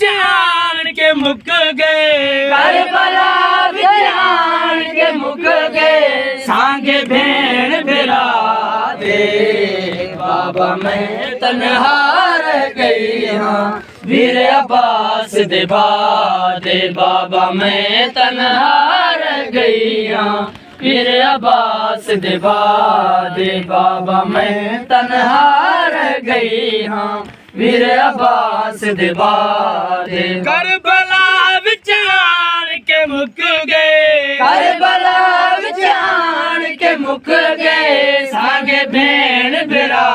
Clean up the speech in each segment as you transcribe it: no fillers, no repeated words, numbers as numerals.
विच आन के मुक गए, करबला विच आन के मुक गए। सांगे भेण भेरा दे बाबा मैं तन्हा रह गई हाँ। वीर अब्बास दे बादे बाबा मैं तन्हा रह गई हाँ। वीर अब्बास दे बादे बाबा मैं तन्हा रह गई हाँ। वीर अब्बास दे बादे करबला विच आन के मुक गए, करबला विच आन के मुक गए। सांगे भेण भेरा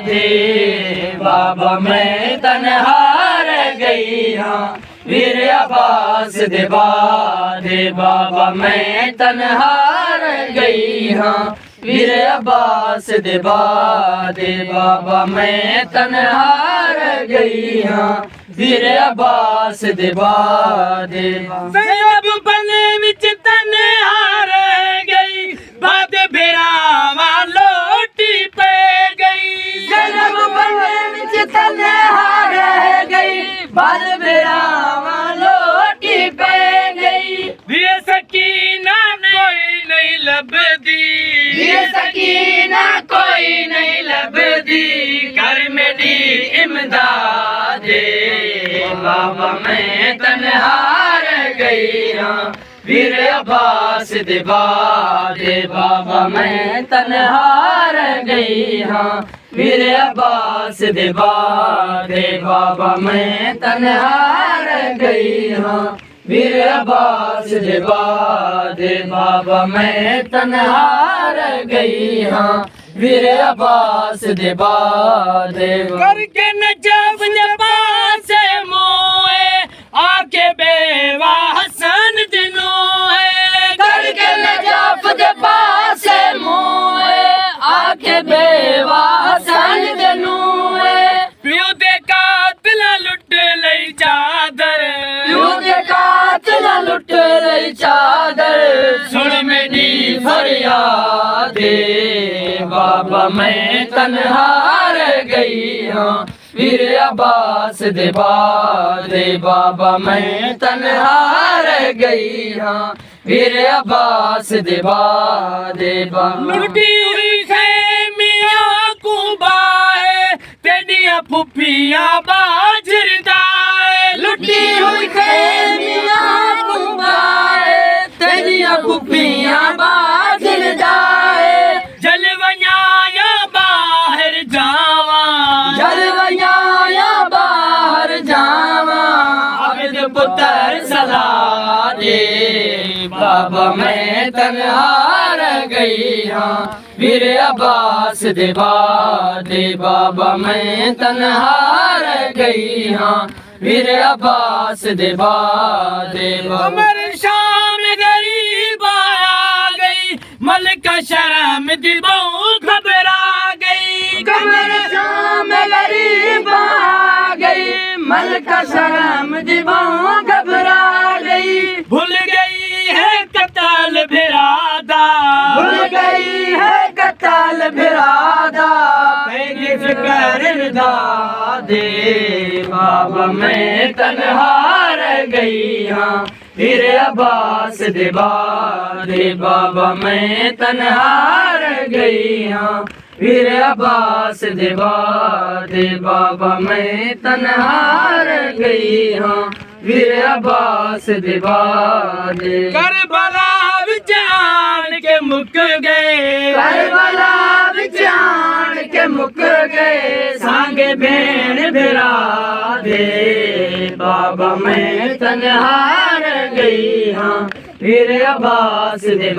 दे बाबा मैं तन्हा रह गई हाँ। वीर अब्बास दे बादे बाबा मैं तन्हा रह गई हाँ। वीर अब्बास दे बादे बाबा मैं तन्हा रह गई हाँ। वीर अब्बास दे बादे ज़ैनब बने विच तन्हा रह गई, बाद भेरावा लोटी पे गई। ज़ैनब बने विच तन्हा रह गई, बाद भेरावा लोटी पे गई। वीर सकीना कोई नहीं लभदी, वीर सकीना कोई नहीं लभदी। कर मेरी इमदादे बाबा मैं तन्हा रह गई हाँ। वीर अब्बास दे बादे बाबा मैं तन्हा रह गई हाँ। वीर अब्बास दे बादे बाबा मैं तन्हा रह गई हाँ। वीर अब्बास दे बादे बाबा मैं तन्हा रह गई हाँ। वीर अब्बास दे बादे करके नजफ दे पास मोए आके बेवा हसन दिनों है। करके नजफ दे पास मोए आके बेवा हसन दिनों है। प्यू दे कातिल लुट लई चादर, प्यू दे कातिल लुट लई चादर। सुन मेरी फरियादे बाबा मैं तन्हा रह गई हाँ। वीर अब्बास दे बादे बाबा मैं तन्हा रह गई हाँ। वीर अब्बास दे बादे बाबा लुटी हुई खैमिया कुबाए तेनिया फुफिया बाजरदाए। लुटी हुई खैमिया कुबाए तेरिया फुफिया बाजरदाए। जलवया बाहर जावा, जलवया बाहर जावा। अब्द पुत्र सला दे बाबा मैं तन्हा रह गई हाँ। वीर अब्बास दे बादे बाबा मैं तन्हा रह गई हाँ। वीर अब्बास दे बादे कमर शाम गरीब आ गई, मलका शर्म दिबो घबरा गई। कमर शाम गरीब आ गई, मलका शर्म दिबो घबरा गई। भूल गई है कताल भिरादा, भूल गई है कताल भिरादा। फिक्र दादे बाबा मैं तन्हा रह गई हाँ। वीर अब्बास दे बादे बाबा मैं तन्हा रह गई हाँ। वीर अब्बास दे बादे बाबा मैं तन्हा रह गई हाँ। वीर अब्बास दे बादे करबला विच आन के मुक गए, करबला विच आन के मुक गए। सांगे भेण भेरा दे बाबा मैं तन्हा रह गई हाँ। वीर अब्बास दे